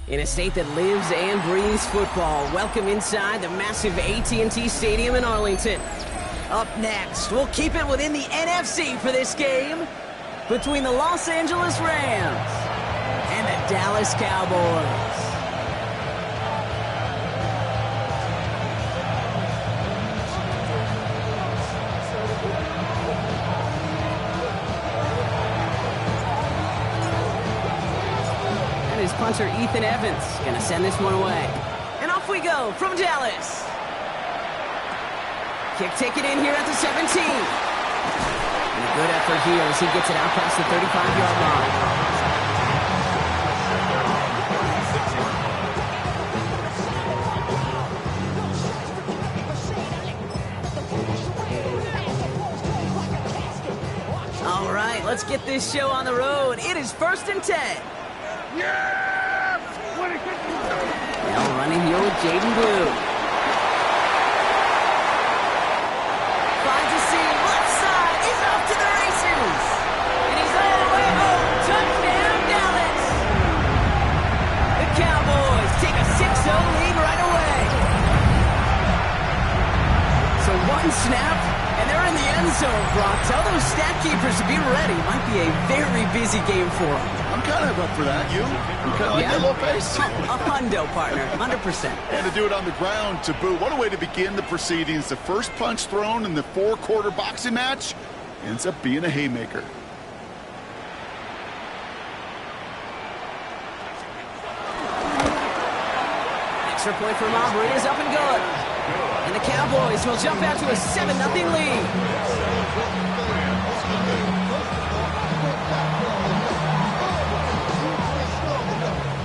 In a state that lives and breathes football, welcome inside the massive AT&T Stadium in Arlington. Up next, we'll keep it within the NFC for this game between the Los Angeles Rams and the Dallas Cowboys. His punter Ethan Evans gonna send this one away. And off we go from Dallas. Kick taken in here at the 17. And a good effort here as he gets it out past the 35-yard line. All right, let's get this show on the road. It is 1st and 10. Yeah! Now running here with Jaden Blue. Finds a seam, left side, he's off to the races. And he's all the way home, touchdown Dallas. The Cowboys take a 6-0 lead right away. So one snap, and they're in the end zone, Brock. Tell those stat keepers to be ready. Might be a very busy game for them. I'm kind of up for that. You kind of like that little pace? A hundo, partner, 100%. And to do it on the ground to boot. What a way to begin the proceedings. The first punch thrown in the 4-quarter boxing match ends up being a haymaker. Extra point for Aubrey is up and good. And the Cowboys will jump out to a 7-0 lead.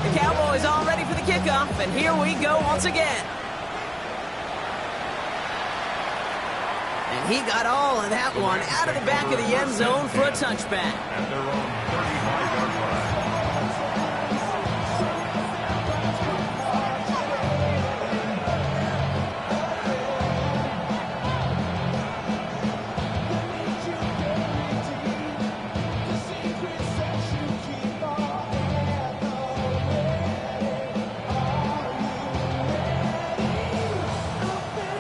The Cowboys all ready for the kickoff, and here we go once again. And he got all of that one out of the back of the end zone for a touchback. At their own 35-yard line.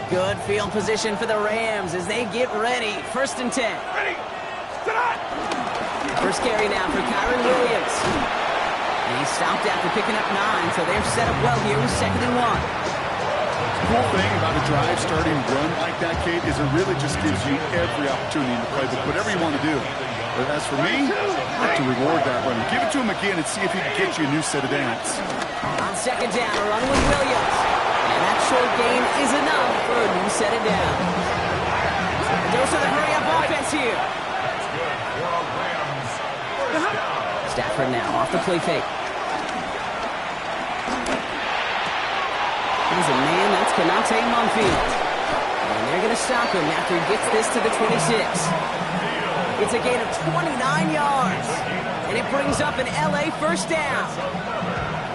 Good field position for the Rams as they get ready. 1st and 10. Ready, set. First carry now for Kyren Williams. And he stopped after picking up 9, so they're set up well here with 2nd and 1. The cool thing about a drive starting run like that, Kate, is it really just gives you every opportunity in the playbook, whatever you want to do. But as for me, I like to reward that run. Give it to him again and see if he can get you a new set of downs. On 2nd down, a run with Williams. And that short gain is enough for a new set of downs. Dose of the hurry-up offense here. Stafford now off the play fake. He's a man, that's Konate Monfield. And they're going to stop him after he gets this to the 26. It's a gain of 29 yards. And it brings up an LA first down.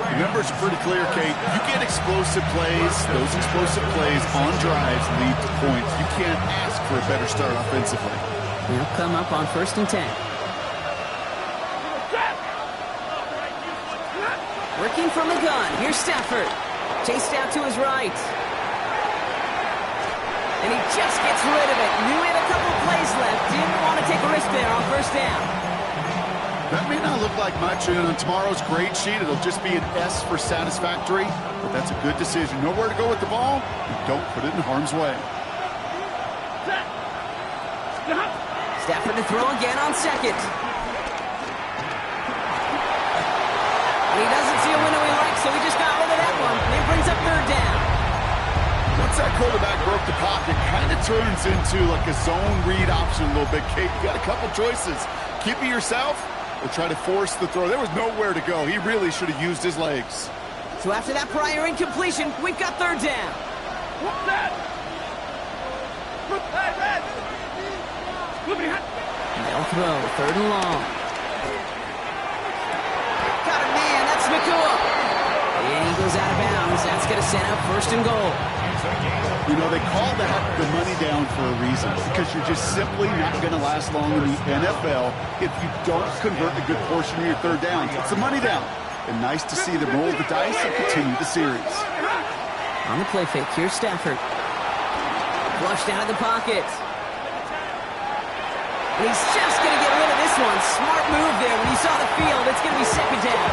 The numbers are pretty clear, Kate. You get explosive plays. Those explosive plays on drives lead to points. You can't ask for a better start offensively. They'll come up on 1st and 10. Working from the gun. Here's Stafford. Chased out to his right. And he just gets rid of it. Knew he had a couple plays left. Didn't want to take a risk there on 1st down. That may not look like much on tomorrow's grade sheet. It'll just be an S for satisfactory, but that's a good decision. Know where to go with the ball, and don't put it in harm's way. Stafford to throw again on 2nd. And he doesn't see a window he likes, so he just got rid of that one. And it brings up 3rd down. Once that quarterback broke the pocket, kind of turns into like a zone read option a little bit, Kate. You got a couple choices. Keep it yourself, or try to force the throw. There was nowhere to go. He really should have used his legs. So after that prior incompletion, we've got 3rd down. They'll throw 3rd and long. Got a man, that's Nakua. And he goes out of bounds. That's going to set up 1st and goal. You know, they call that the money down for a reason, because you're just simply not going to last long in the NFL if you don't convert a good portion of your 3rd downs. It's a money down. And nice to see them roll the dice and continue the series. On the play fake, here's Stafford. Flushed out of the pocket. And he's just going to get rid of this one. Smart move there. When you saw the field, it's going to be second down.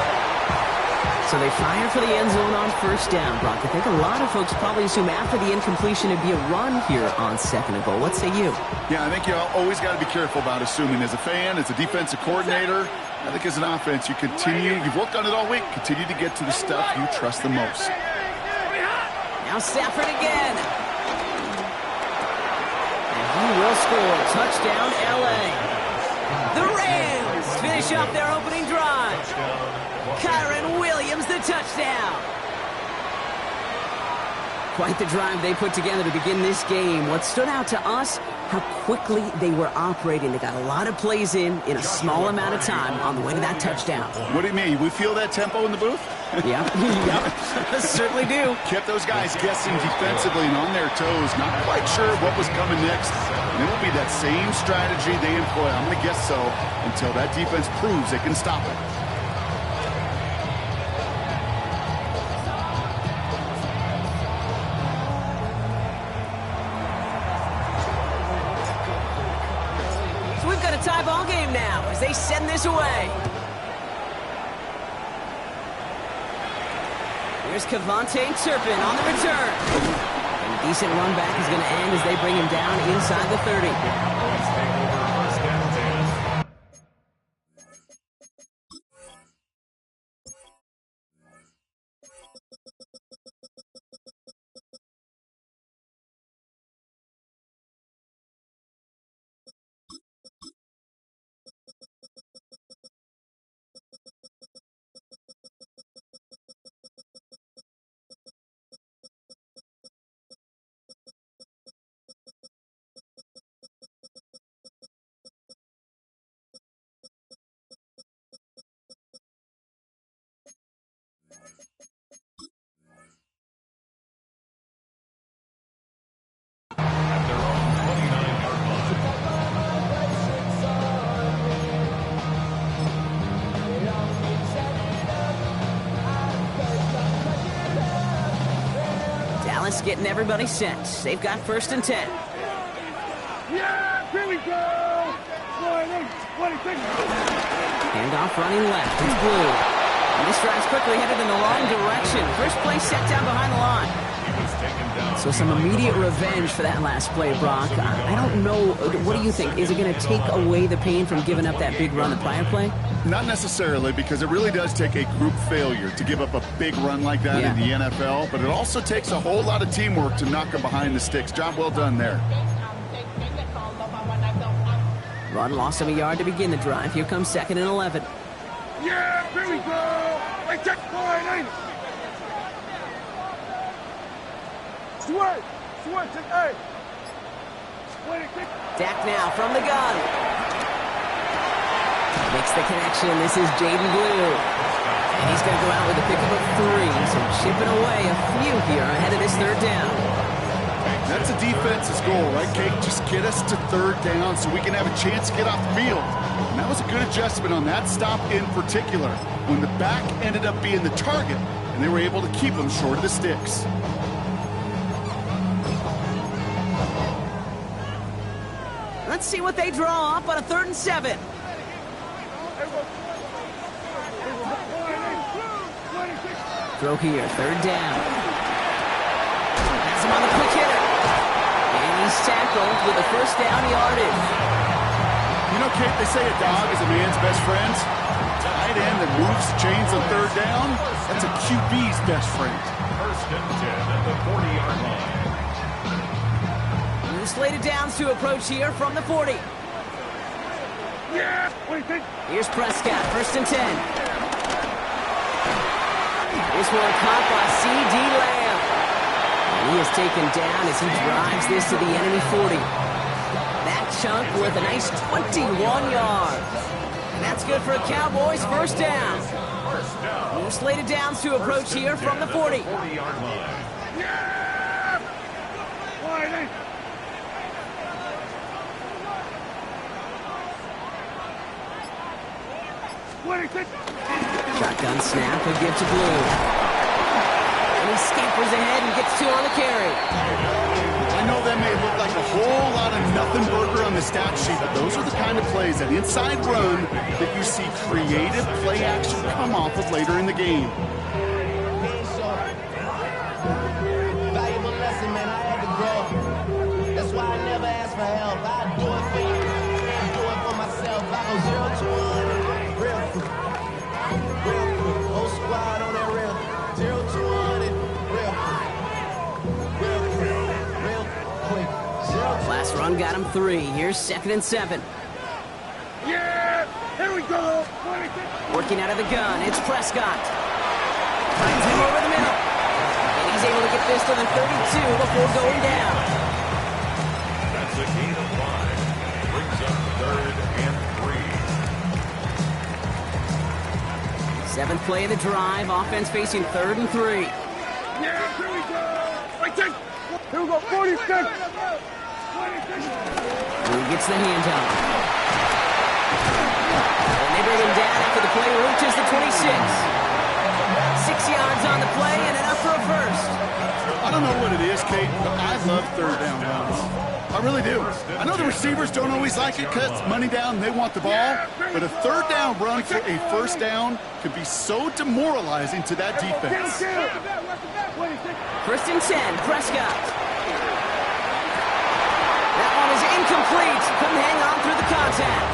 So they fire for the end zone on first down, Brock. I think a lot of folks probably assume after the incompletion it'd be a run here on second and goal. What say you? Yeah, I think you always got to be careful about assuming. As a fan, as a defensive coordinator, I think as an offense, you've worked on it all week, continue to get to the stuff you trust the most. Now Stafford again. And he will score. Touchdown, L.A. The Rams finish up their opening drive. Kyren Williams, the touchdown. Quite the drive they put together to begin this game. What stood out to us, how quickly they were operating. They got a lot of plays in a small amount of time on the way to that touchdown. What do you mean? We feel that tempo in the booth? Yeah, yep, certainly do. Kept those guys guessing defensively and on their toes, not quite sure what was coming next. And it will be that same strategy they employ, I'm going to guess so, until that defense proves they can stop it. So we've got a tie ball game now as they send this away. Here's Kevontae Turpin on the return. A decent run back is going to end as they bring him down inside the 30. Dallas getting everybody set. They've got 1st and 10. Yeah, here we go. 26. Handoff running left. It's Blue. And this drive's quickly headed in the wrong direction. First play set down behind the line. So some immediate revenge for that last play, Brock. I don't know. What do you think? Is it going to take away the pain from giving up that big run the prior play? Not necessarily, because it really does take a group failure to give up a big run like that in the NFL, but it also takes a whole lot of teamwork to knock them behind the sticks. Job well done there. Run lost him a yard to begin the drive. Here comes 2nd and 11. Yeah, here we go. I check 9. Sweat, check 8. Dak now from the gun. Makes the connection. This is Jaden Blue. And he's going to go out with a pickup of 3. So chipping away a few here ahead of this 3rd down. That's a defense's goal, right, Kate? Just get us to 3rd down so we can have a chance to get off the field. And that was a good adjustment on that stop in particular, when the back ended up being the target, and they were able to keep them short of the sticks. Let's see what they draw up on a 3rd and 7. Throw here, 3rd down. Has him on the quick hitter. And he's tackled with a 1st down yardage. You know, Kate, they say a dog is a man's best friend. Tight end that moves chains on 3rd down, that's a QB's best friend. 1st and 10 at the 40-yard line. New slated downs to approach here from the 40. Yeah, what do you think? Here's Prescott, 1st and 10. This one caught by C.D. Lamb. And he is taken down as he drives this to the enemy 40. That chunk worth a nice 21 yards. And that's good for a Cowboys 1st down. New slated downs to approach here from the 40. 40-yard line. Yeah! Wide. Shotgun snap, a give to Blue. And he scampers ahead and gets 2 on the carry. I know that may look like a whole lot of nothing burger on the stat sheet, but those are the kind of plays, that inside run, that you see creative play action come off of later in the game. Valuable lesson, man. I had to grow. That's why I never ask for help. I do it for you. I do it for myself. I go 0 to 100. Real quick. Real quick. Whole squad on that real. 0 to 100. Real quick. Real quick. Real quick. 0 to Last run got him 3. Here's 2nd and 7. Yeah! Here we go! Working out of the gun, it's Prescott. Finds him over the middle. And he's able to get this to the 32 before going down. That's a gain of 5. Brings up 3rd and 3. 7th play of the drive. Offense facing 3rd and 3. Yeah! Here we go! Right there! Here we go! 46! 46! Who gets the handoff? And they bring him down after the play reaches the 26. 6 yards on the play and enough for a first. I don't know what it is, Kate, but I love 3rd down runs. I really do. I know the receivers don't always like it because it's money down and they want the ball, but a 3rd down run for a 1st down can be so demoralizing to that defense. 1st and 10, Prescott. That one is incomplete. Couldn't hang on through the contact.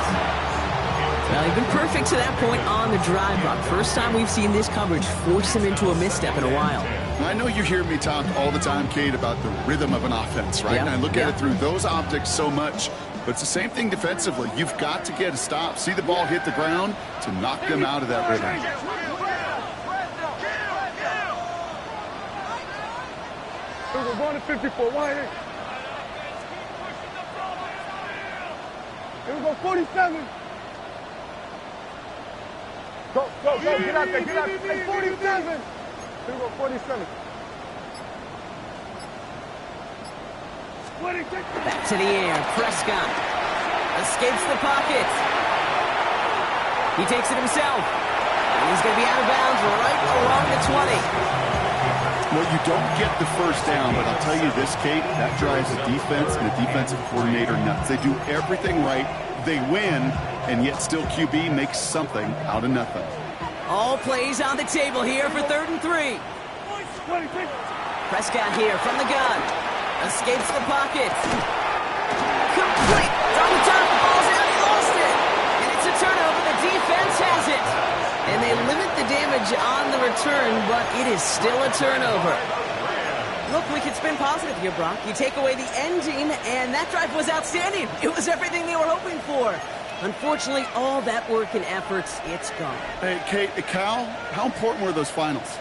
Well, he's been perfect to that point on the drive, Brock. First time we've seen this coverage force him into a misstep in a while. I know you hear me talk all the time, Kate, about the rhythm of an offense, right? And I look at it through those optics so much, but it's the same thing defensively. You've got to get a stop, see the ball hit the ground to knock them out of that rhythm. We're going to 54. Why? Here we go, 47. Go, get out there, get out there. Hey, 47. Here we go, 47. Back to the air, Prescott escapes the pocket. He takes it himself. And he's going to be out of bounds right along the 20. Well, you don't get the 1st down, but I'll tell you this, Kate, that drives the defense and the defensive coordinator nuts. They do everything right. They win, and yet still QB makes something out of nothing. All plays on the table here for 3rd and 3. Prescott here from the gun. Escapes the pocket. Complete. From the top, the ball's out. He lost it. And it's a turnover. The defense has it. And they limit the damage on the return, but it is still a turnover. Look, we can spin positive here, Brock. You take away the ending, and that drive was outstanding. It was everything they were hoping for. Unfortunately, all that work and efforts, it's gone. Hey, Kate, Cal, how important were those finals?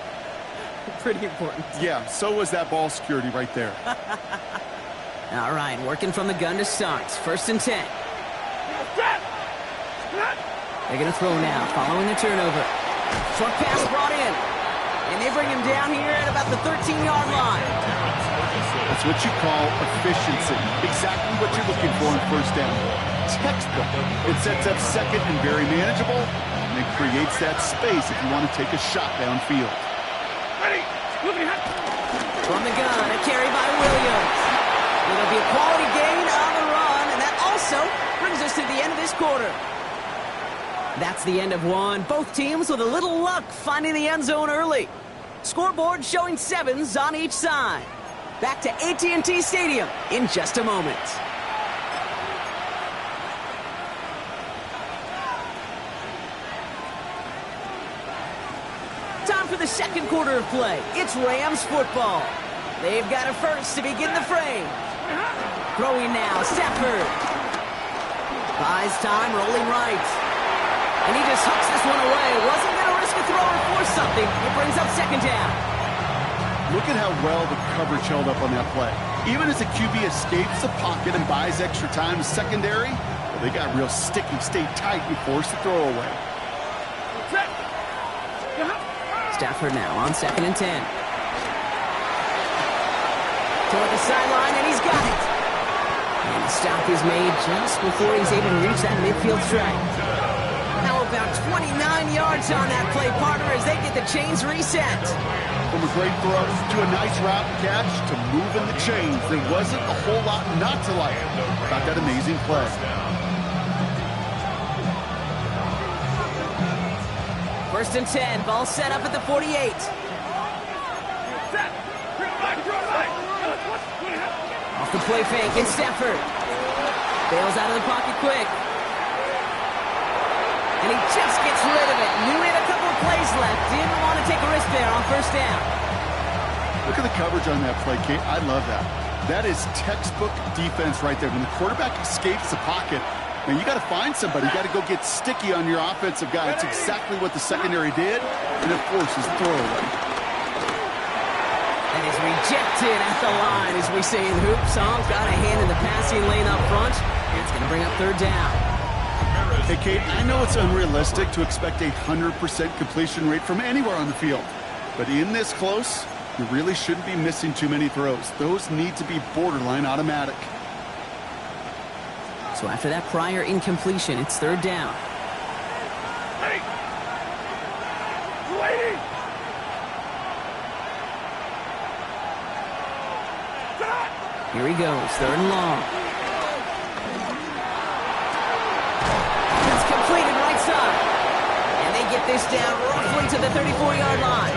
Pretty important. Yeah, so was that ball security right there. All right, working from the gun to start. 1st and 10. They're going to throw now, following the turnover. Short pass brought in. And they bring him down here at about the 13-yard line. That's what you call efficiency. Exactly what you're looking for in 1st down. Textbook. It sets up 2nd and very manageable, and it creates that space if you want to take a shot downfield. From the gun, a carry by Williams. It'll be a quality gain on the run, and that also brings us to the end of this quarter. That's the end of one. Both teams with a little luck finding the end zone early. Scoreboard showing 7s on each side. Back to AT&T Stadium in just a moment. Time for the 2nd quarter of play. It's Rams football. They've got a first to begin the frame. Throwing now, Stafford. Buys time, rolling right. And he just hooks this one away. Wasn't going to risk a throw or force something. It brings up 2nd down. Look at how well the coverage held up on that play. Even as the QB escapes the pocket and buys extra time to secondary, well, they got real sticky, stayed tight, and forced the throw away. Stafford now on 2nd and 10. Toward the sideline, and he's got it. And the stop is made just before he's able to reach that midfield strike. How about 29 yards on that play, partner, as they get the chains reset. From a great throw to a nice route and catch to moving the chains, there wasn't a whole lot not to like about that amazing play. First and 10, ball set up at the 48. Off the play fake, and Stafford bails out of the pocket quick. And he just gets rid of it. Knew he had a couple of plays left. Didn't want to take a risk there on first down. Look at the coverage on that play, Kate. I love that. That is textbook defense right there. When the quarterback escapes the pocket, man, you got to find somebody. You got to go get sticky on your offensive guy. That's exactly what the secondary did, and it forces throwaway. And is rejected at the line, as we say in hoops. Got a hand in the passing lane up front, and it's going to bring up third down. Hey, Kate, I know it's unrealistic to expect a 100% completion rate from anywhere on the field. But in this close, you really shouldn't be missing too many throws. Those need to be borderline automatic. So after that prior incompletion, it's third down. Hey! Waiting! Here he goes, third and long. It's completed right side. And they get this down roughly to the 34-yard line.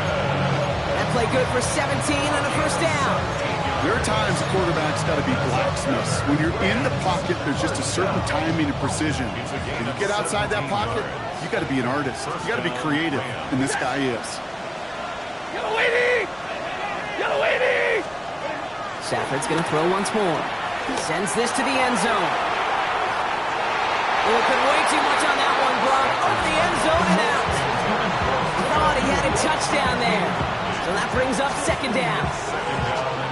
That play good for 17 and a first down. There are times quarterbacks got to be blacksmiths. When you're in the pocket, there's just a certain timing and precision. When you get outside that pocket, you got to be an artist. You got to be creative, and this guy is. Yellow waiting! Yellow waiting! Stafford's going to throw once more. He sends this to the end zone. Looking way too much on that one, Brock. Over the end zone and out. Thought he had a touchdown there. So that brings up second down.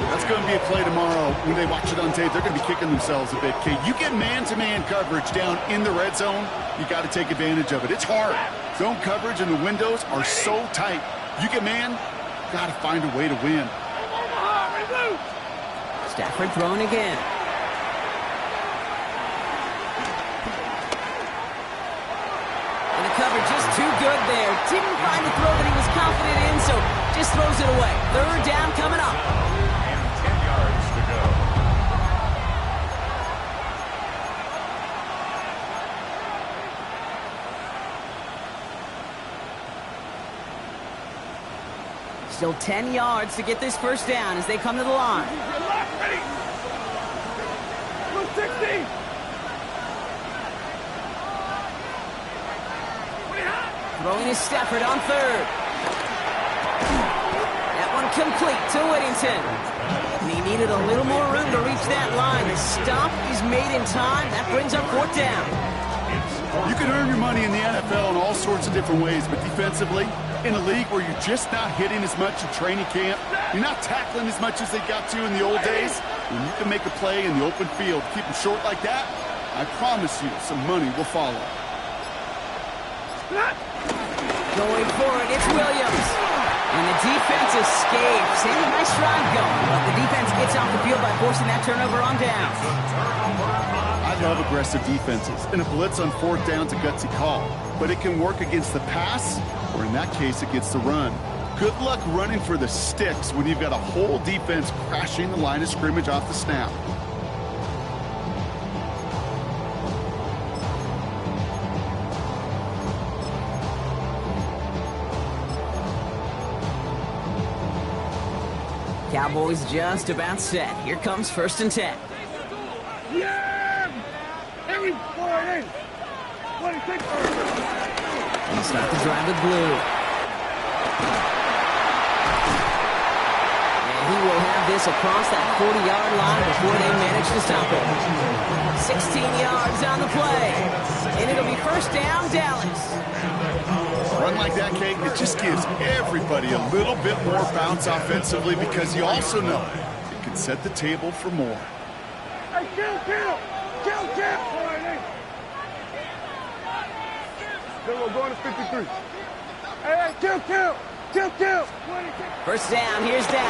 That's going to be a play tomorrow. When they watch it on tape, they're going to be kicking themselves a bit, Kate. You get man-to-man coverage down in the red zone, you got to take advantage of it. It's hard. Zone coverage and the windows are so tight. You get man, got to find a way to win. Stafford throwing again. And the cover just too good there. Didn't find the throw that he was confident in, so just throws it away. Third down coming up. And 10 yards to go. Still 10 yards to get this first down as they come to the line. Ready! 260! Throwing is Stafford on third. That one complete to Whittington. And he needed a little more room to reach that line. The stop is made in time. That brings up fourth down. You can earn your money in the NFL in all sorts of different ways, but defensively, in a league where you're just not hitting as much in training camp, you're not tackling as much as they got to in the old days, when you can make a play in the open field, keep them short like that, I promise you some money will follow. Going for it, it's Williams. And the defense escapes. And a nice drive going, but the defense gets off the field by forcing that turnover on down. I love aggressive defenses, and a blitz on fourth down's a gutsy call, but it can work against the pass, or in that case, against the run. Good luck running for the sticks when you've got a whole defense crashing the line of scrimmage off the snap. Cowboys just about set. Here comes first and 10. Yeah! Hey, forward in! 26! And start the drive with blue. And he will have this across that 40-yard line before they manage to stop it. 16 yards on the play. And it'll be first down, Dallas. Run like that, Kate, it just gives everybody a little bit more bounce offensively because you also know it can set the table for more. Hey, kill! Then we're going to 53. Hey, kill! First down, here's Dak.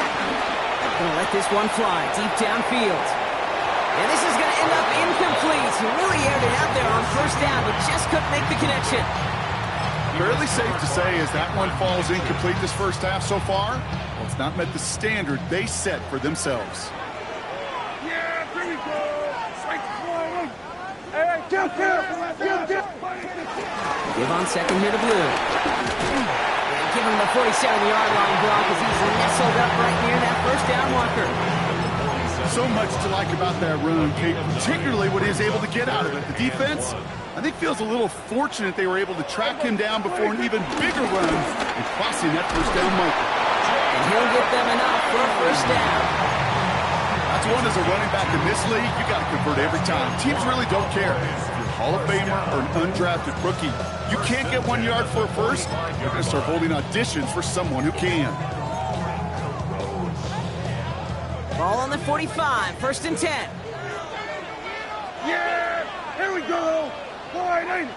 Gonna let this one fly deep downfield. And this is gonna end up incomplete. He really aired it out there on first down, but just couldn't make the connection. fairly safe to say as that one falls incomplete this first half so far, well, it's not met the standard they set for themselves. Yeah, here we go. Hey, give. Give on second here to Blue. And give him the 47-yard line block as he's nestled up right near that first down marker. So much to like about that run, Kate, particularly what he is able to get out of it. The defense, I think, feels a little fortunate they were able to track him down before an even bigger run and crossing that first down marker. And he'll get them enough for a first down. That's one as a running back in this league, you got to convert every time. Teams really don't care. If you're a Hall of Famer or an undrafted rookie, you can't get 1 yard for a first, you're going to start holding auditions for someone who can. Ball on the 45, first and 10. Yeah, here we go. Wide.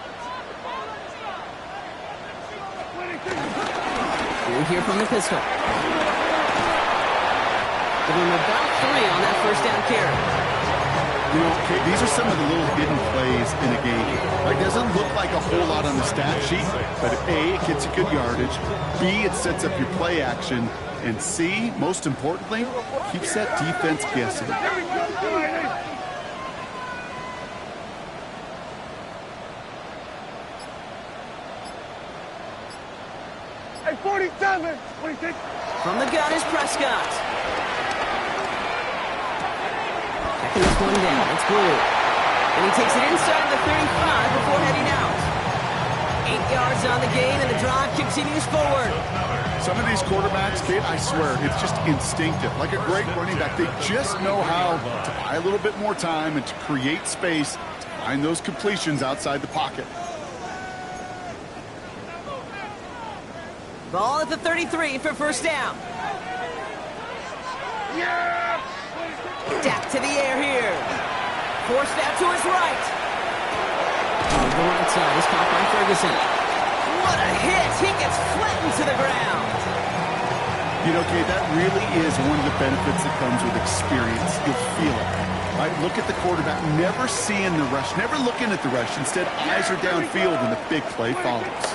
We'll hear from the pistol. Give him about 3 on that first down carry. You know, Kate, these are some of the little hidden plays in a game. It doesn't look like a whole lot on the stat sheet, but A, it gets you good yardage, B, it sets up your play action, and C, most importantly, keeps that defense guessing. Here we go. Wide. Hey, 47. 26. From the gun is Prescott. Checking this one down. It's Blue. And he takes it inside the 35 before heading out. 8 yards on the gain, and the drive continues forward. Some of these quarterbacks, Kate, I swear, it's just instinctive. Like a great running back, they just know how to buy a little bit more time and to create space to find those completions outside the pocket. Ball at the 33 for first down. Yeah. Dak to the air here. Forced out to his right. On the right side is caught by Ferguson. What a hit! He gets flattened to the ground. You know, Kate, that really is one of the benefits that comes with experience. You'll feel it. Right? Look at the quarterback, never seeing the rush, never looking at the rush. Instead, eyes are downfield and the big play follows.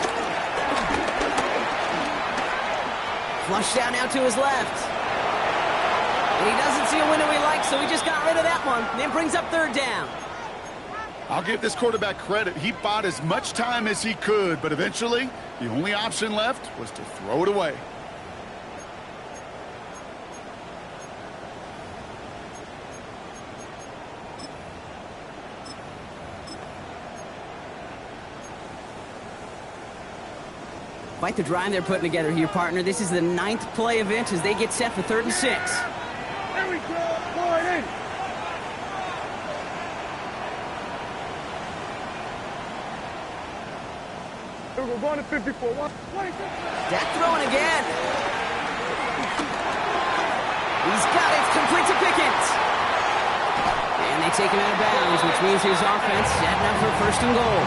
Flushed out now to his left. And he doesn't see a window he likes, so he just got rid of that one. Then brings up third down. I'll give this quarterback credit. He bought as much time as he could, but eventually, the only option left was to throw it away. Quite the drive they're putting together here, partner. This is the 9th play event as they get set for 3rd and 6. Here we go. Wide. We're going to 54. Dak throwing again. He's got it. It's complete to Pickens. And they take him out of bounds, which means his offense setting up for first and goal.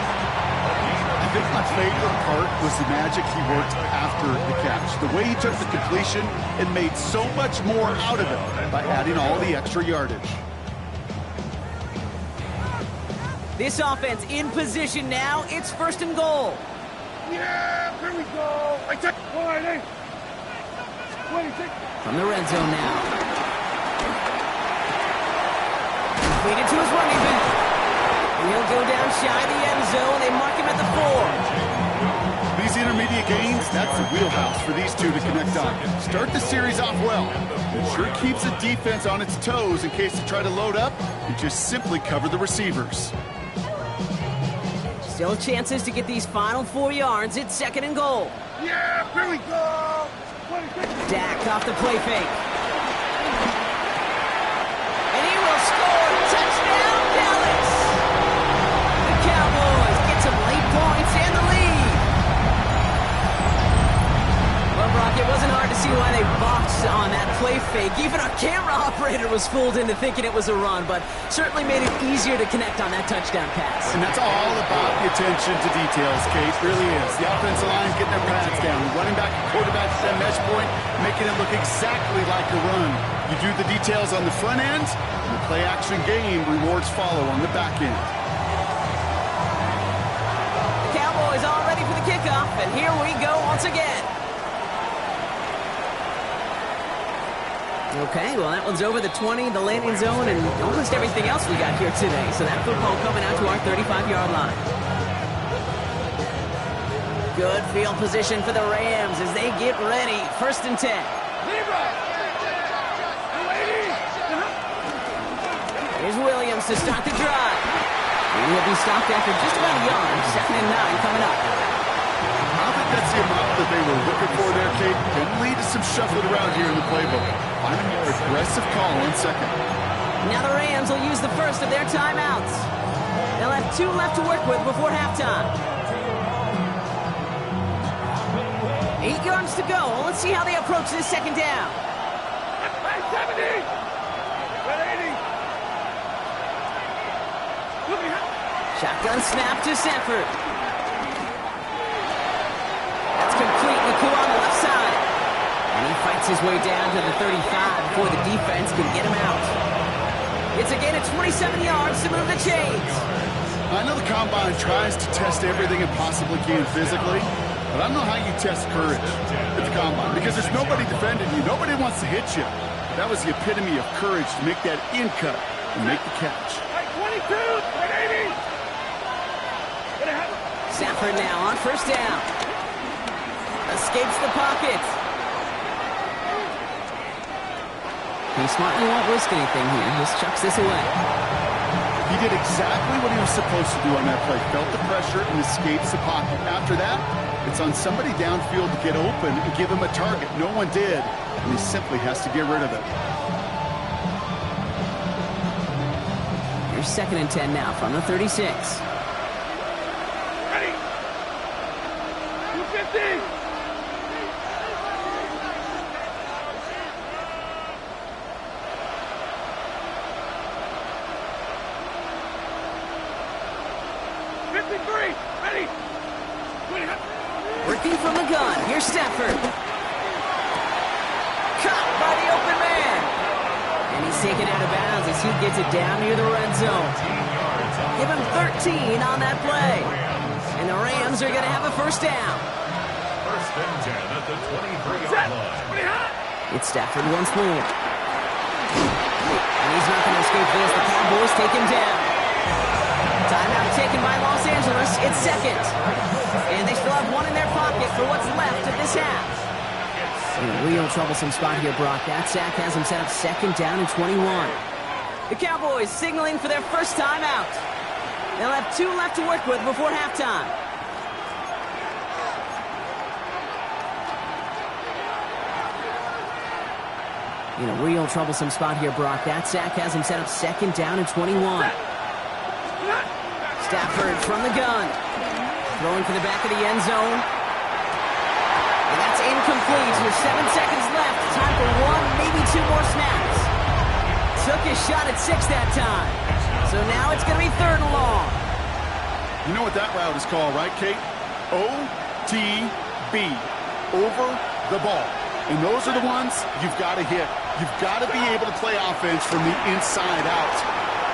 I think my favorite part was the magic he worked after the catch. The way he took the completion and made so much more out of it by adding all the extra yardage. This offense in position now. It's first and goal. Yeah, here we go. I check. Wide. 26. From the red zone now. Completed to his running back. And he'll go down shy of the end zone. They mark him at the 4. These intermediate gains, that's the wheelhouse for these two to connect on. Start the series off well. It sure keeps the defense on its toes in case they try to load up and just simply cover the receivers. Still chances to get these final 4 yards. It's 2nd and goal. Yeah, here we go. 26. Dak off the play fake. And he will score. Touchdown, Dallas. The Cowboys get some late points and the lead. Well, Brock, it wasn't hard to see why they boxed on that play fake. Even our camera operator was fooled into thinking it was a run, but certainly made it easier to connect on that touchdown pass. And that's all about the attention to details, Kate. Really is. The offensive line getting their pads down. The running back and quarterback at that mesh point, making it look exactly like a run. You do the details on the front end, and the play-action game rewards follow on the back end. The Cowboys all ready for the kickoff, and here we go once again. Okay, well, that one's over the 20, the landing zone, and almost everything else we got here today. So that football coming out to our 35-yard line. Good field position for the Rams as they get ready. 1st and 10. Here's Williams to start the drive. And he'll be stopped after just about a yard. 2nd and 9 coming up. I think that's the amount that they were looking for there, Kate. Can lead to some shuffling around here in the playbook. Find a more aggressive call on 2nd. Now the Rams will use the first of their timeouts. They'll have 2 left to work with before halftime. 8 yards to go. Let's see how they approach this 2nd down. 70! 180! Shotgun snap to Sanford. That's complete. Naku on the left side. And he fights his way down to the 35 before the defense can get him out. It's a gain of 27 yards to move the chains. I know the Combine tries to test everything it possibly can physically, but I don't know how you test courage at the Combine because there's nobody defending you. Nobody wants to hit you. That was the epitome of courage to make that in cut and make the catch. 22! 180! Sanford now on 1st down. Escapes the pocket. He smartly won't risk anything here. Just chucks this away. He did exactly what he was supposed to do on that play. Felt the pressure and escapes the pocket. After that, it's on somebody downfield to get open and give him a target. No one did, and he simply has to get rid of it. Here's 2nd and 10 now from the 36. Ready! 250! Ready! Working from the gun. Here's Stafford. Caught by the open man. And he's taken out of bounds as he gets it down near the red zone. Give him 13 on that play. And the Rams are going to have a 1st down. 1st and 10 at the 23-yard line. It's Stafford once more. And he's not going to escape this. The Cowboys take him down. Timeout taken by Los Angeles. It's 2nd. And they still have 1 in their pocket for what's left of this half. In a real troublesome spot here, Brock. That sack has him set up 2nd down and 21. The Cowboys signaling for their 1st timeout. They'll have 2 left to work with before halftime. In a real troublesome spot here, Brock. That sack has him set up 2nd down and 21. Stafford from the gun. Throwing for the back of the end zone. And that's incomplete with 7 seconds left. Time for 1, maybe 2 more snaps. Took his shot at 6 that time. So now it's going to be 3rd and long. You know what that route is called, right, Kate? OTB. Over the ball. And those are the ones you've got to hit. You've got to be able to play offense from the inside out.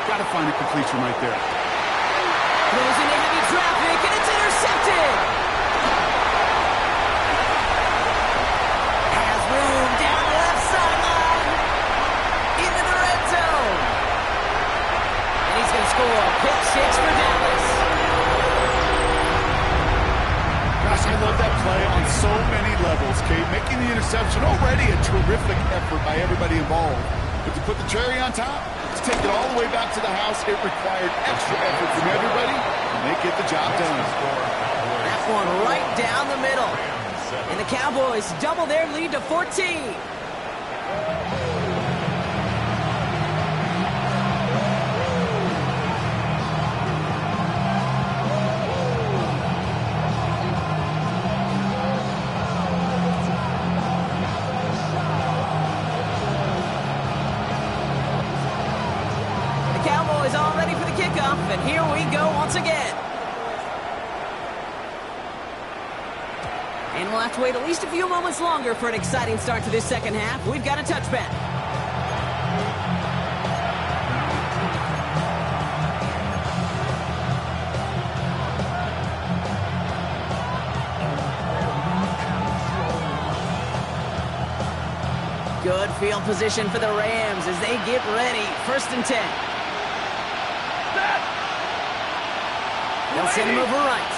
Got to find a completion right there. Goes into heavy traffic, and it's intercepted. Has room down the left sideline. Into the red zone. And he's going to score a pick 6 for Dallas. Gosh, I love that play on so many levels, Kate. Making the interception already a terrific effort by everybody involved. But to put the cherry on top, to take it all the way back to the house, it required extra effort from everybody, and they get the job done. That one right down the middle. And the Cowboys double their lead to 14. And here we go once again. And we'll have to wait at least a few moments longer for an exciting start to this 2nd half. We've got a touchback. Field position for the Rams as they get ready. 1st and 10. They'll send him over right.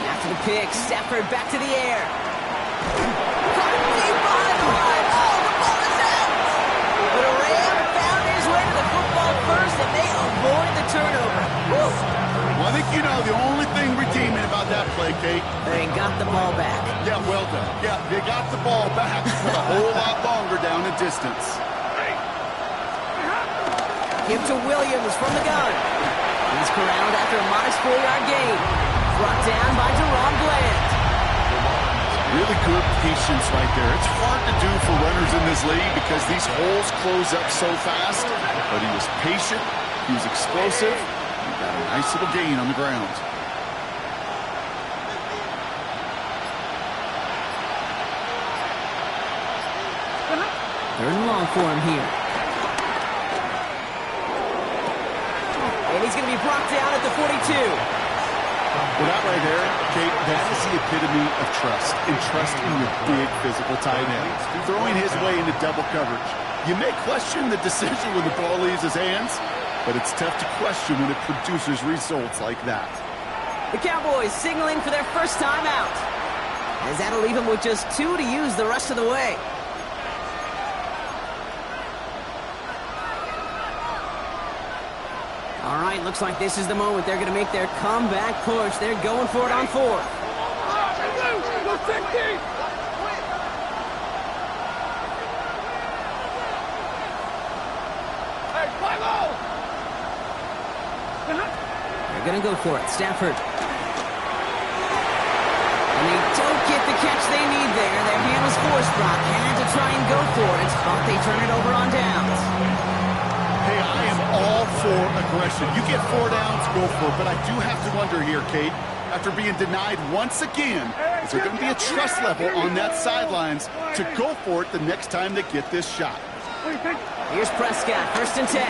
After the pick, Stafford back to the air. Caught deep behind the line. Oh, the ball is out! But a Ram found his way to the football first, and they avoid the turnover. Woo! Well, I think you know the only thing redeeming about that play, Kate. They got the ball back. Yeah, well done. Yeah, they got the ball back, but a whole lot longer down the distance. Give to Williams from the gun. He's corralled after a modest 4-yard gain. Brought down by Deron Bland. Really good patience right there. It's hard to do for runners in this league because these holes close up so fast. But he was patient. He was explosive. He got a nice little gain on the ground. Third and long for him here. And he's going to be brought down at the 42. Well, that right there, Kate, that is the epitome of trust. And trust in your big physical tight end. Throwing his way into double coverage. You may question the decision when the ball leaves his hands, but it's tough to question when it produces results like that. The Cowboys signaling for their first time out. As that'll leave him with just 2 to use the rest of the way. All right, looks like this is the moment they're going to make their comeback push. They're going for it on 4th. They're going to go for it. Stafford. And they don't get the catch they need there. Their hand was forced. Brock had to try and go for it, but they turn it over on downs. Hey, I am all for aggression. You get 4 downs, go for it. But I do have to wonder here, Kate, after being denied once again, is there going to be a trust level on that sidelines to go for it the next time they get this shot? Here's Prescott, 1st and 10.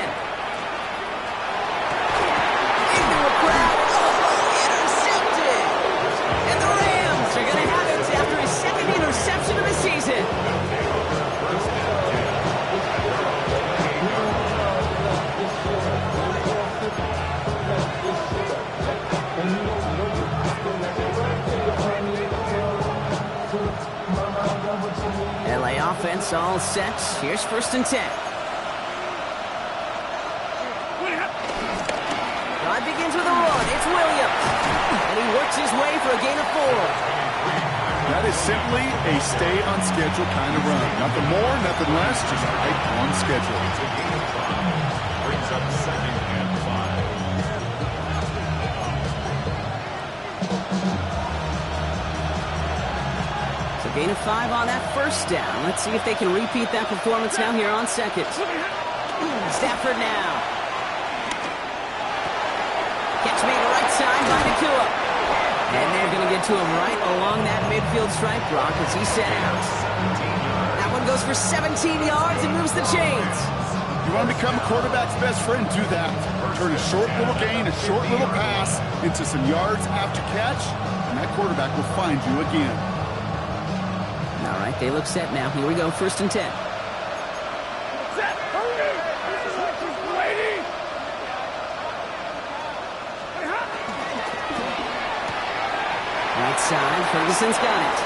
Into a crowd. Oh, intercepted. And the Rams are going to have it after his 2nd interception of the season. LA offense all set. Here's 1st and 10. Drive begins with a run. It's Williams. And he works his way for a gain of 4. That is simply a stay on schedule kind of run. Nothing more, nothing less, just right on schedule. Brings up 2nd and 5. So gain of 5 on that 1st down. Let's see if they can repeat that performance now here on 2nd. Stafford now. Catch made right side by Nakua. And they're going to get to him right along that midfield stripe, Brock, as he's set out. That one goes for 17 yards and moves the chains. You want to become a quarterback's best friend, do that. Turn a short little gain, a short little pass into some yards after catch, and that quarterback will find you again. All right, they look set now. Here we go, 1st and 10. Right side, Ferguson's got it.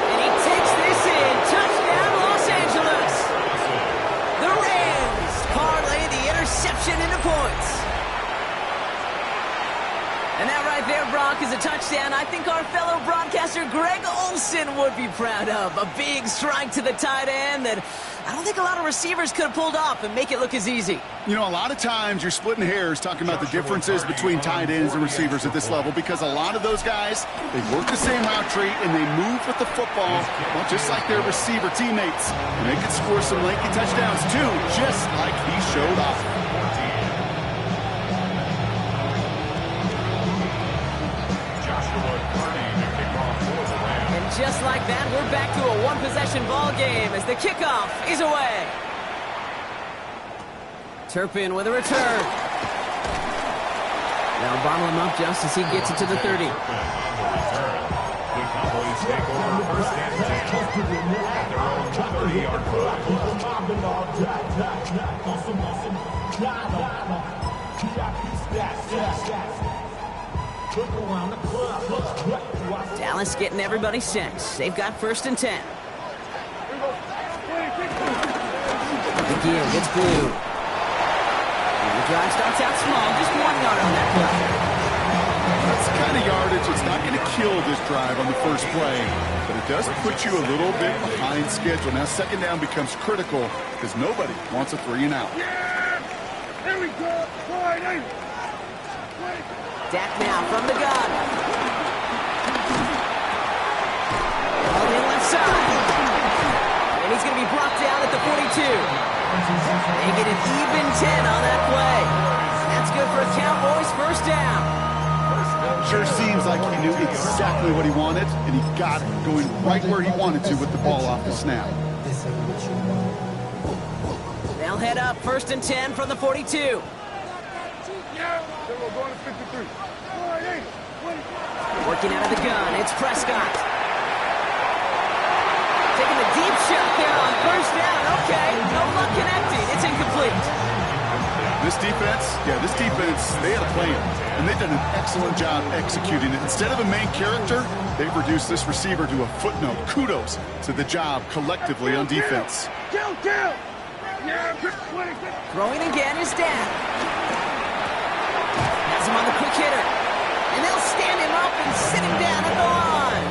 And he takes this in. Touchdown, Los Angeles. The Rams parlay the interception into points. And that right there, Brock, is a touchdown I think our fellow broadcaster Greg Olsen would be proud of. A big strike to the tight end that I don't think a lot of receivers could have pulled off and make it look as easy. You know, a lot of times you're splitting hairs talking about the differences between tight ends and receivers at this level because a lot of those guys, they work the same route tree and they move with the football, well, just like their receiver teammates. And they can score some lengthy touchdowns too, just like he showed off. Just like that, we're back to a one-possession ball game as the kickoff is away. Turpin with a return. They'll bottle him up just as he gets it to the 30. Cowboys take over first and 10 at their own 30-yard line. Dallas getting everybody set. They've got first and 10. McGinn gets blue. The drive starts out small, just 1 yard on that play. That's the kind of yardage. It's not going to kill this drive on the first play, but it does put you a little bit behind schedule. Now second down becomes critical because nobody wants a 3 and out. Yeah! Here we go! Friday! Dak now from the gun. On the left side. And he's going to be brought down at the 42. They get an even 10 on that play. That's good for a Cowboys first down. Sure seems like he knew exactly what he wanted, and he got it going right where he wanted to with the ball off the snap. They'll head up first and 10 from the 42. Yeah! Then we're going to 53. Friday! Working out of the gun, it's Prescott. Taking the deep shot there on first down. Okay, no luck connecting. It's incomplete. This defense, they had a plan, and they've done an excellent job executing it. Instead of a main character, they've reduced this receiver to a footnote. Kudos to the job collectively on defense. Kill! Yeah, 20. Throwing again is Dak. Has him on the quick hitter. And they'll stand him up and sit him down at the line.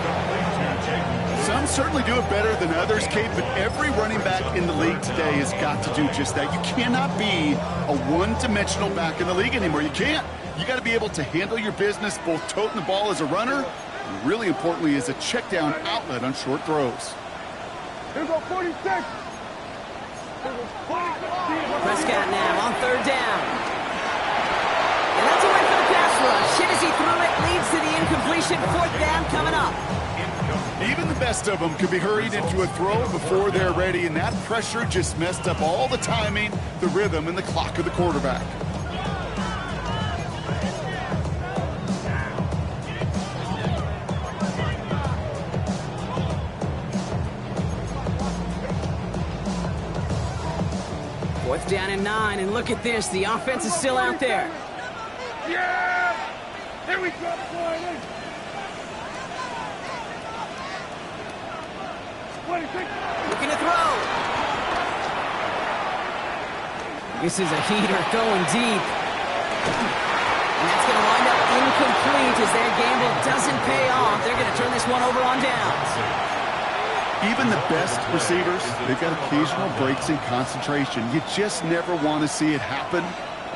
Some certainly do it better than others, Kate, but every running back in the league today has got to do just that. You cannot be a one-dimensional back in the league anymore. You can't. You got to be able to handle your business, both toting the ball as a runner, and really importantly, as a check-down outlet on short throws. Here go 46. Prescott now on third down. And that's a win for the pass rush. Hit as he threw it, leads to the incompletion. Fourth down coming up. Even the best of them could be hurried into a throw before they're ready, and that pressure just messed up all the timing, the rhythm, and the clock of the quarterback. Fourth down and 9, and look at this. The offense is still out there. Yeah! Here we go, Friday! 26. Looking to throw. This is a heater going deep. And that's going to wind up incomplete as their gamble doesn't pay off. They're going to turn this one over on downs. Even the best receivers, they've got occasional breaks in concentration. You just never want to see it happen.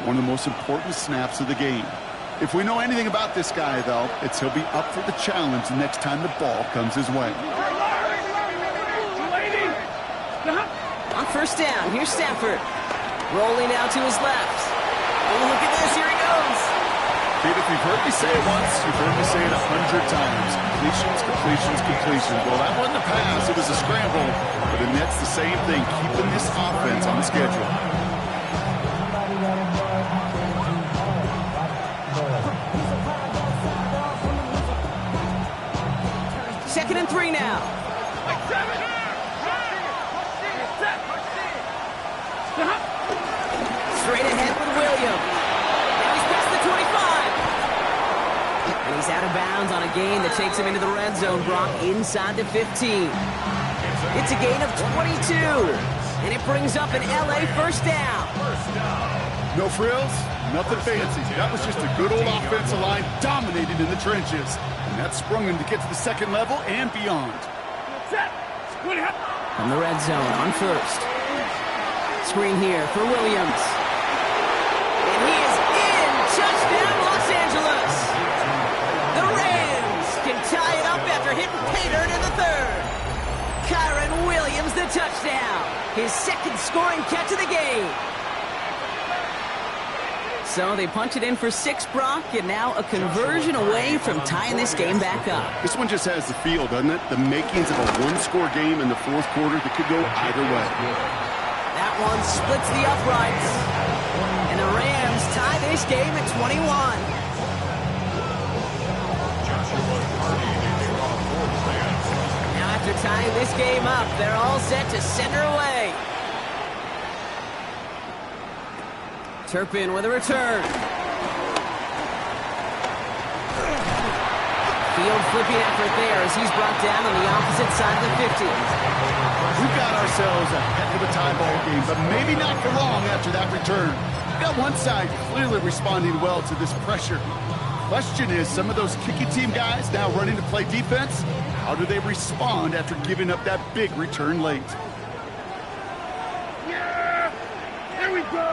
One of the most important snaps of the game. If we know anything about this guy, though, it's he'll be up for the challenge the next time the ball comes his way. On first down, here's Stafford. Rolling out to his left. Oh, look at this, here he goes. Kate, if you've heard me say it once, you've heard me say it 100 times. Completions. Well, that wasn't a pass, it was a scramble. But the Nets, the same thing, keeping this offense on the schedule. Second and 3 now. Straight ahead with Williams. Now he's past the 25. And he's out of bounds on a gain that takes him into the red zone, Brock, inside the 15. It's a gain of 22. And it brings up an LA first down. No frills, nothing fancy. That was just a good old offensive line dominating in the trenches. And that sprung him to get to the second level and beyond. From the red zone on first. Screen here for Williams. And he is in. Touchdown, Los Angeles. The Rams can tie it up after hitting pay dirt in the third. Kyren Williams, the touchdown. His second scoring catch of the game. So they punch it in for 6, Brock, and now a conversion away from tying this game back up. This one just has the feel, doesn't it? The makings of a one-score game in the fourth quarter that could go either way. That one splits the uprights. And the Rams tie this game at 21. tying this game up. They're all set to send her away. Turpin with a return. Field flipping effort there as he's brought down on the opposite side of the 50. We've got ourselves a heck of a tie ball game, but maybe not for long after that return. We've got one side clearly responding well to this pressure. Question is, some of those kicking team guys now running to play defense, how do they respond after giving up that big return late? Yeah! Here we go!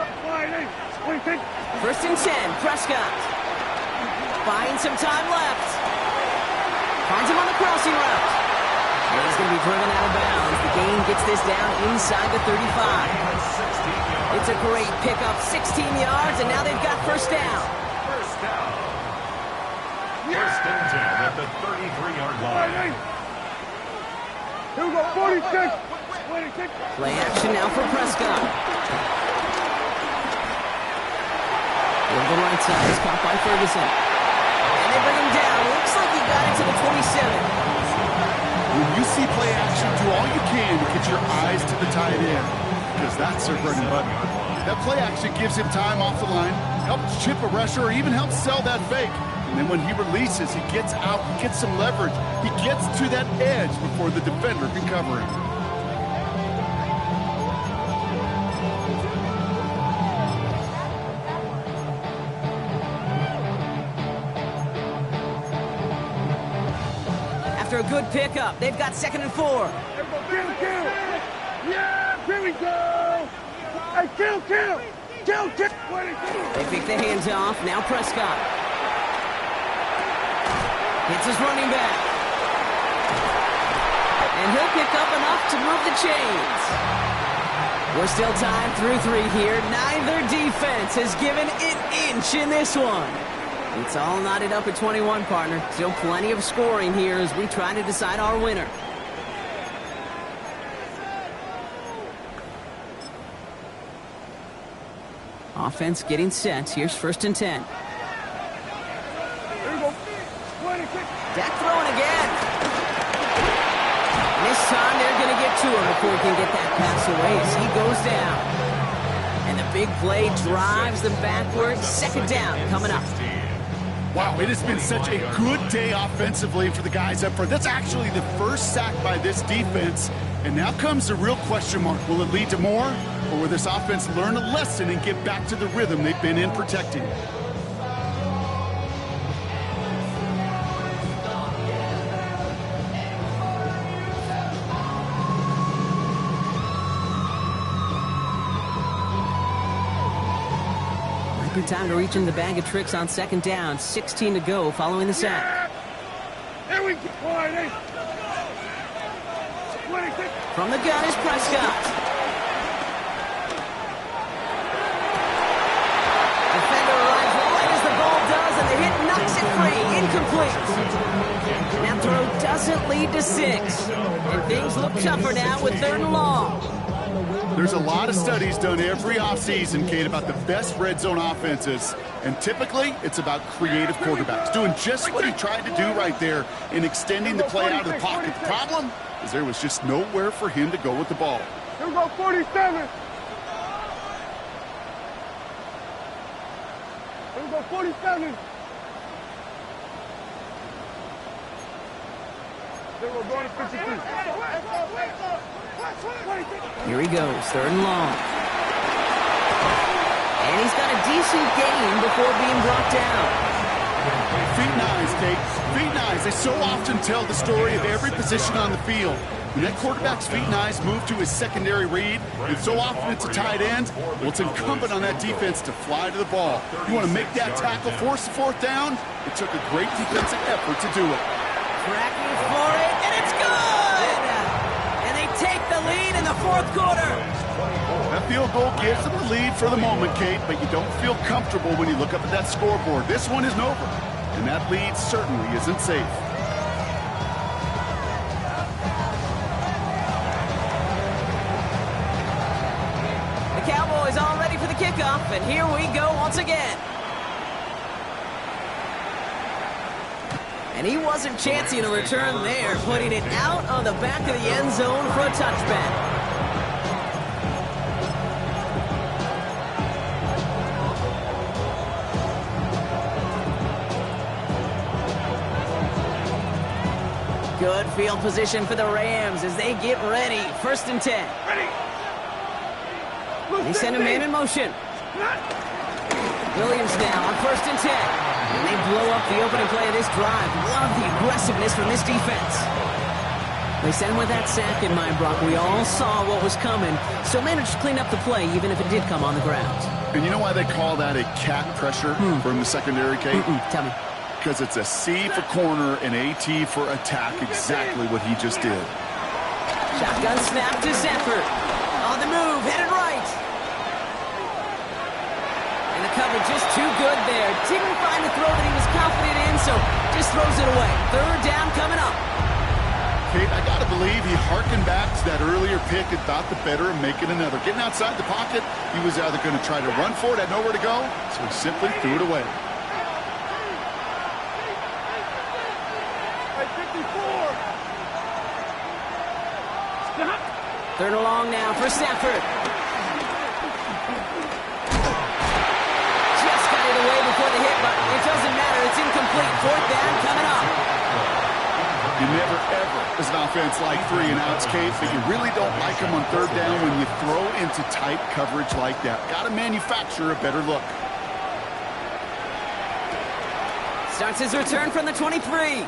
What do you think? First and 10, Prescott. Finds some time left. Finds him on the crossing route. And he's going to be driven out of bounds. The gain gets this down inside the 35. It's a great pickup, 16 yards, and now they've got first down. First down. First and 10 at the 33-yard line. Here we go, 46. 26. Play action now for Prescott. Over the right side is caught by Ferguson. And they bring him down. Looks like he got it to the 27. When you see play action, do all you can to get your eyes to the tight end, because that's their bread and butter. That play action gives him time off the line, helps chip a rusher, or even helps sell that fake. And then when he releases, he gets out, he gets some leverage. He gets to that edge before the defender can cover him. After a good pickup, they've got second and 4. Kill! Yeah! Here we go! Hey, kill! They pick the hands off. Now Prescott. Hits his running back. And he'll pick up enough to move the chains. We're still tied through 3 here. Neither defense has given an inch in this one. It's all knotted up at 21, partner. Still plenty of scoring here as we try to decide our winner. Offense getting set. Here's first and 10. Here we go. 26. Dak throwing again. This time they're going to get to him before he can get that pass away as he goes down. And the big play drives them backwards. Second down coming up. Wow, it has been such a good day offensively for the guys up front. That's actually the first sack by this defense. And now comes the real question mark. Will it lead to more? Or will this offense learn a lesson and get back to the rhythm they've been in protecting? Good time to reach in the bag of tricks on second down. 16 to go following the sack. Here we go. 26. From the gun is Prescott. Defender arrives right as the ball does, and the hit knocks it free. Incomplete. That throw doesn't lead to 6. And things look tougher now with 3rd and long. There's a lot of studies done every offseason, Kate, about the best red zone offenses. And typically, it's about creative quarterbacks, doing just what he tried to do right there in extending the play out of the pocket. The problem is there was just nowhere for him to go with the ball. Here we go, 47. Here we go, 47. Then we're going to 53. Here he goes, 3rd and long. And he's got a decent gain before being brought down. Feet and eyes, Kate. Feet and eyes. They so often tell the story of every position on the field. When that quarterback's feet and eyes move to his secondary read, and so often it's a tight end, well, it's incumbent on that defense to fly to the ball. You want to make that tackle, force the 4th down? It took a great defensive effort to do it. Tracking for it, and it's good! And they take the lead in the 4th quarter. That field goal gives them the lead for the moment, Kate, but you don't feel comfortable when you look up at that scoreboard. This one isn't over, and that lead certainly isn't safe. The Cowboys all ready for the kickoff, and here we go once again. And he wasn't chancing a return there, putting it out on the back of the end zone for a touchback. Good field position for the Rams as they get ready. 1st and 10. Ready. They send a man in motion. Williams now on 1st and 10. And they blow up the opening play of this drive. Love the aggressiveness from this defense. They send with that sack in mind, Brock. We all saw what was coming, so managed to clean up the play even if it did come on the ground. And you know why they call that a cat pressure from the secondary, Kate? Tell me. Because it's a C for corner and a T for attack, exactly what he just did. Shotgun snap to Zephyr. On the move, headed right. And the cover just too good there. Didn't find the throw that he was confident in, so just throws it away. 3rd down coming up. Kate, I got to believe he harkened back to that earlier pick and thought the better of making another. Getting outside the pocket, he was either going to try to run for it, had nowhere to go, so he simply threw it away. 3rd and long now for Stafford. Just got it away before the hit, but it doesn't matter. It's incomplete. 4th down coming up. You never, ever, as an offense, like 3 and outs, Kate, but you really don't like them on 3rd down when you throw into tight coverage like that. Got to manufacture a better look. Starts his return from the 23.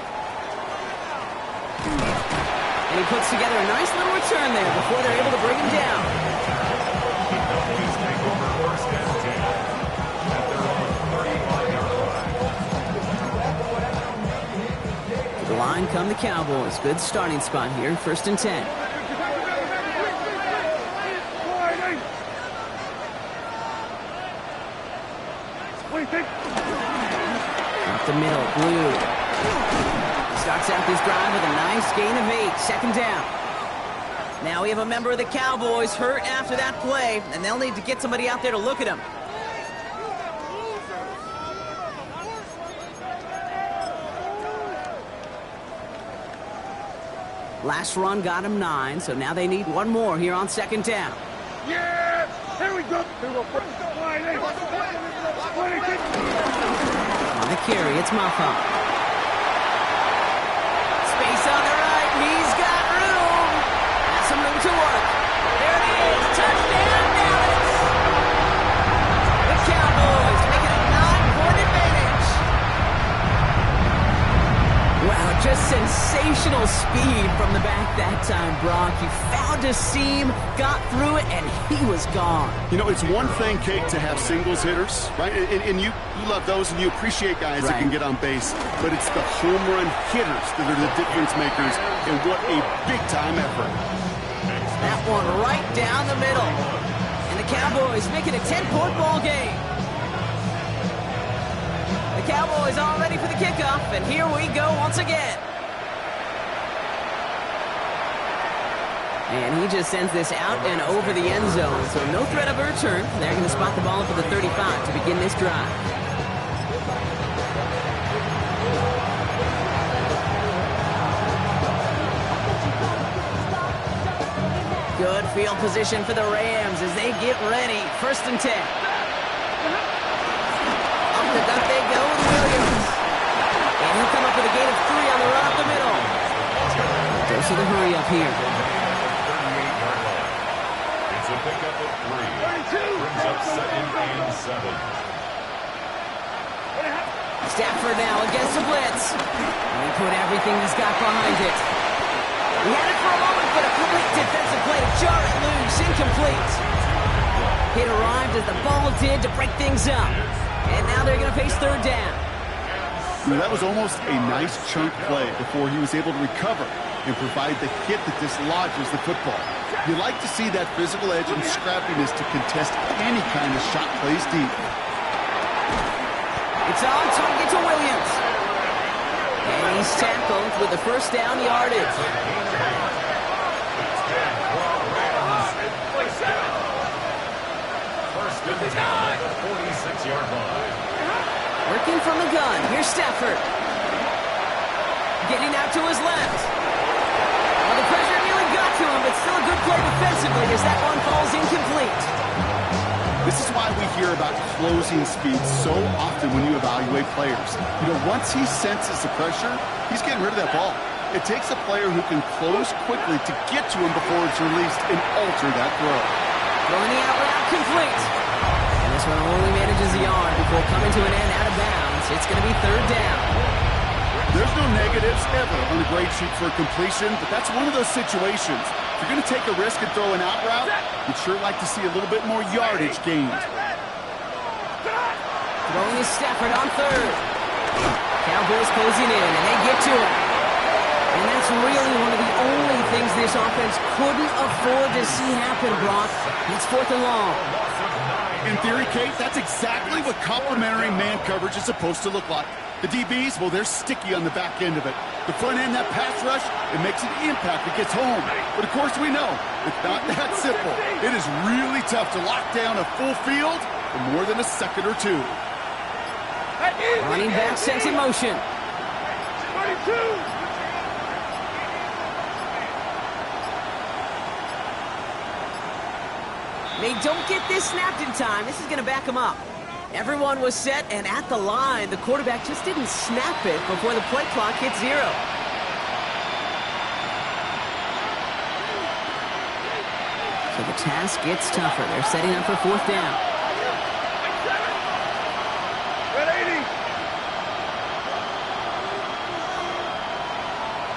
And he puts together a nice little return there before they're able to bring him down. Cowboys take over 1st and 10 at their own 35-yard line. The line come the Cowboys. Good starting spot here. 1st and 10. Up the middle, Blue. Starts out this drive with a nice gain of 8. 2nd down. Now we have a member of the Cowboys hurt after that play, and they'll need to get somebody out there to look at him. Last run got him 9, so now they need one more here on 2nd down. Yeah! Here we go! On the carry, it's Maffa. Space on the right, he's got room. Has some room to work. There it is, touchdown Dallas. The Cowboys making a 9-point advantage. Wow, just sensational speed from the back that time, Brock. He found a seam, got through it, and he was gone. You know, it's one thing, Kate, to have singles hitters, right? And you love those, and you appreciate guys that can get on base. But it's the home run hitters that are the difference makers, and what a big-time effort. That one right down the middle. And the Cowboys making a 10-point ball game. The Cowboys all ready for the kickoff, and here we go once again. And he just sends this out and over the end zone, so no threat of a return. They're going to spot the ball up at the 35 to begin this drive. Good field position for the Rams as they get ready. 1st and 10. Up the gut they go with Williams. And he'll come up with a gain of 3 on the run up the middle. Dose of the hurry up here. It's a pickup of 3. Brings up 2nd and 7. Stafford now against the blitz. And he put everything he's got behind it. He had it for a moment, but a complete defensive play to jar it loose. Incomplete. It arrived as the ball did to break things up. And now they're going to face 3rd down. That was almost a nice chunk play before he was able to recover and provide the hit that dislodges the football. You like to see that physical edge and scrappiness to contest any kind of shot plays deep. It's on target to Williams. And he's tackled with the 1st down yardage. First and 10 at the 46-yard line. Working from the gun. Here's Stafford. out to his left. Well, the pressure nearly got to him, but still a good play defensively as that one falls incomplete. This is why we hear about closing speed so often when you evaluate players. You know, once he senses the pressure, he's getting rid of that ball. It takes a player who can close quickly to get to him before it's released and alter that throw. Throwing the out route complete. And this one only manages a yard before coming to an end out of bounds. It's going to be third down. There's no negatives ever on a grade sheet for a completion, but that's one of those situations. If you're going to take a risk and throw an out route, you'd sure like to see a little bit more yardage gained. Throwing is Stafford on third. Cowboys closing in, and they get to him. And that's really one of the only things this offense couldn't afford to see happen, Brock. It's fourth and long. In theory, Kate, that's exactly what complementary man coverage is supposed to look like. The DBs, well, they're sticky on the back end of it. The front end, that pass rush, it makes an impact. It gets home. But, of course, we know it's not that simple. It is really tough to lock down a full field for more than a second or two. Running back sent in motion. 32. They don't get this snapped in time. This is going to back them up. Everyone was set and at the line. The quarterback just didn't snap it before the play clock hit 0. So the task gets tougher. They're setting up for fourth down. Red 80.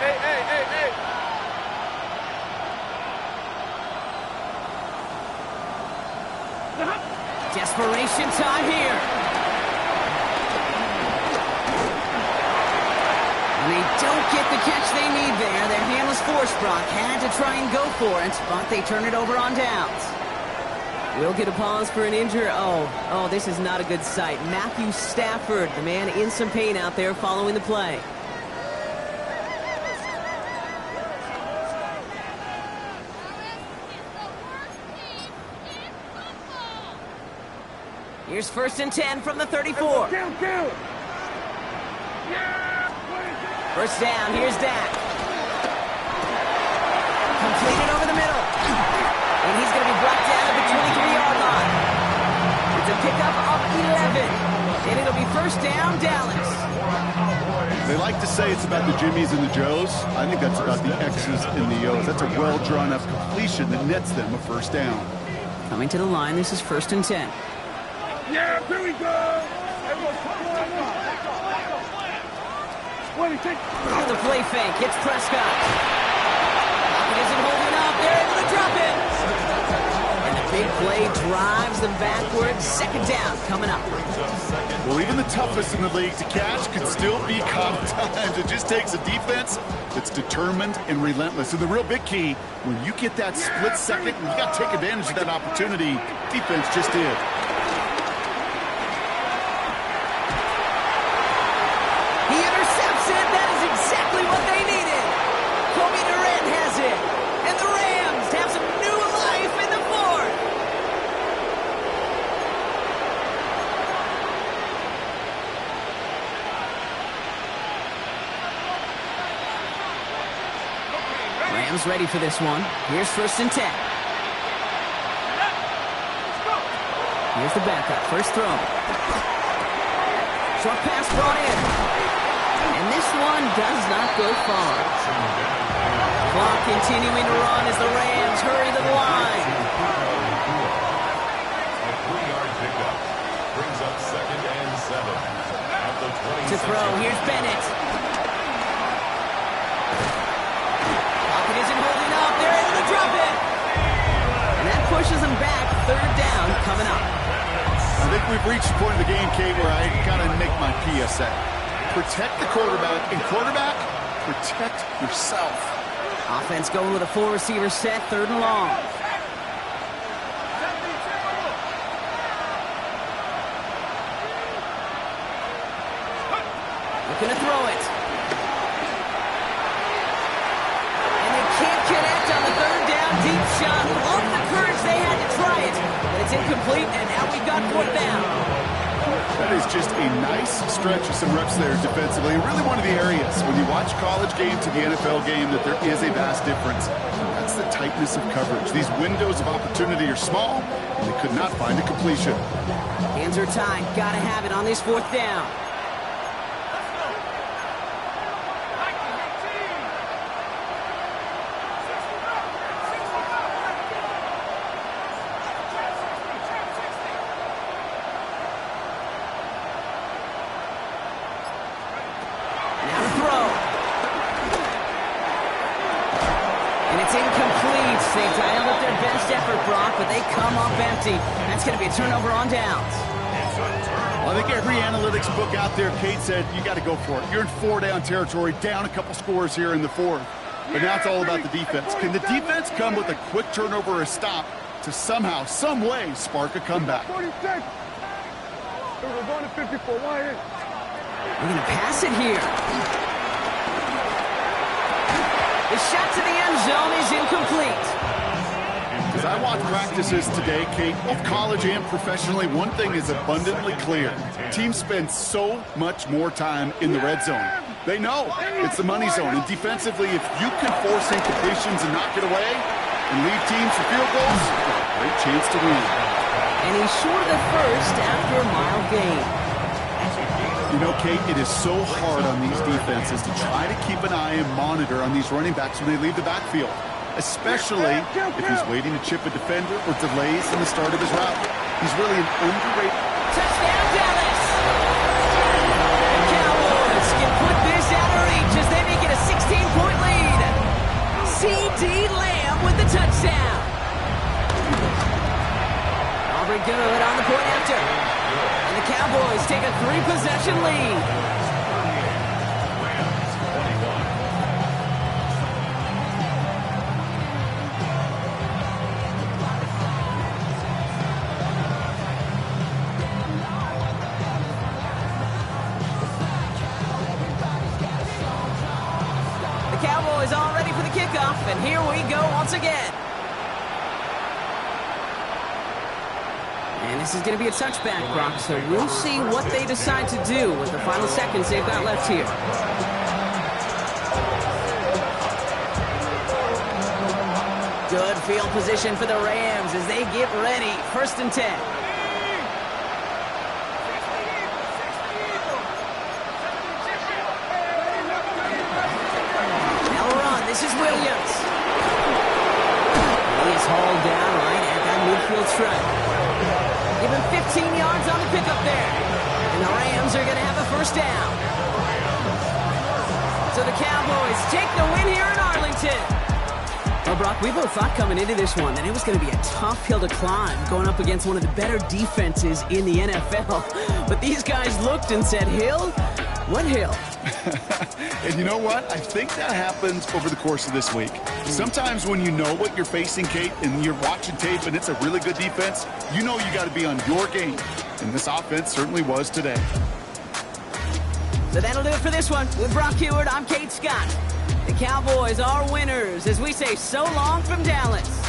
Hey. Desperation time here. And they don't get the catch they need there. Their hand was forced, Brock. Had to try and go for it, but they turn it over on downs. We'll get a pause for an injury. Oh, this is not a good sight. Matthew Stafford, the man in some pain out there following the play. Here's first and 10 from the 34. Count. First down, here's Dak. Completed over the middle. And he's going to be brought down at the 23-yard line. It's a pickup of 11. And it'll be first down, Dallas. They like to say it's about the Jimmies and the Joes. I think that's about the X's and the O's. That's a well-drawn-up completion that nets them a first down. Coming to the line, this is first and 10. Yeah, here we go. On the play fake, hits Prescott. Pocket isn't holding up. They're able to drop it. And the big play drives them backwards. Second down coming up. Well, even the toughest in the league to catch could still be caught at times. It just takes a defense that's determined and relentless. And the real big key, when you get that split second, you got to take advantage of that opportunity. Defense just did. He intercepts it. That is exactly what they needed. Kobe Durant has it. And the Rams have some new life in the fourth. Rams ready for this one. Here's first and 10. Here's the backup. First throw. Short pass brought in. And this one does not go far. Clock continuing to run as the Rams hurry to the line. A 3-yard pickup brings up 2nd and 7. At the 26. To throw, here's Bennett. Pocket isn't holding up. They're able to drop it. And that pushes them back. Third down coming up. I think we've reached the point of the game, Kate, where I gotta make my PSA. Protect the quarterback, and quarterback, protect yourself. Offense going with a 4-receiver set, third and long. Looking to throw it. And they can't connect on the third down deep shot. Love the courage they had to try it. But it's incomplete, and now we've got fourth down. That is just a nice stretch of some reps there defensively. Really one of the areas when you watch college game to the NFL game that there is a vast difference. That's the tightness of coverage. These windows of opportunity are small, and they could not find a completion. Hands are tied. Gotta have it on this 4th down. But they come up empty. That's going to be a turnover on downs. Well, I think every analytics book out there, Kate said, you got to go for it. You're in 4-down territory, down a couple scores here in the 4th. But now it's all about the defense. Can the defense come with a quick turnover or a stop to somehow, some way, spark a comeback? 46. We're going to 54. Why? We're going to pass it here. The shot to the end zone is incomplete. As I watch practices today, Kate, both college and professionally, one thing is abundantly clear. Teams spend so much more time in the red zone. They know it's the money zone. And defensively, if you can force incompletions and knock it away and lead teams for field goals, great chance to win. And he's short of the first after a mild gain. You know, Kate, it is so hard on these defenses to try to keep an eye and monitor on these running backs when they leave the backfield, especially if he's waiting to chip a defender or delays in the start of his route. He's really an underrated... Touchdown, Dallas! The Cowboys can put this out of reach as they make it a 16-point lead. C.D. Lamb with the touchdown. Aubrey good on the point after. And the Cowboys take a 3-possession lead. Cowboys all ready for the kickoff, and here we go once again. And this is going to be a touchback, Brock, so we'll see what they decide to do with the final seconds they've got left here. Good field position for the Rams as they get ready. 1st and 10. This is Williams. He is hauled down right at that midfield stripe. Give him 15 yards on the pickup there. And the Rams are going to have a 1st down. So the Cowboys take the win here in Arlington. Well, Brock, we both thought coming into this one that it was going to be a tough hill to climb going up against one of the better defenses in the NFL. But these guys looked and said, Hill? What hill? And you know what? I think that happens over the course of this week. Sometimes when you know what you're facing, Kate, and you're watching tape and it's a really good defense, you know you got to be on your game. And this offense certainly was today. So that'll do it for this one. With Brock Huard, I'm Kate Scott. The Cowboys are winners as we say so long from Dallas.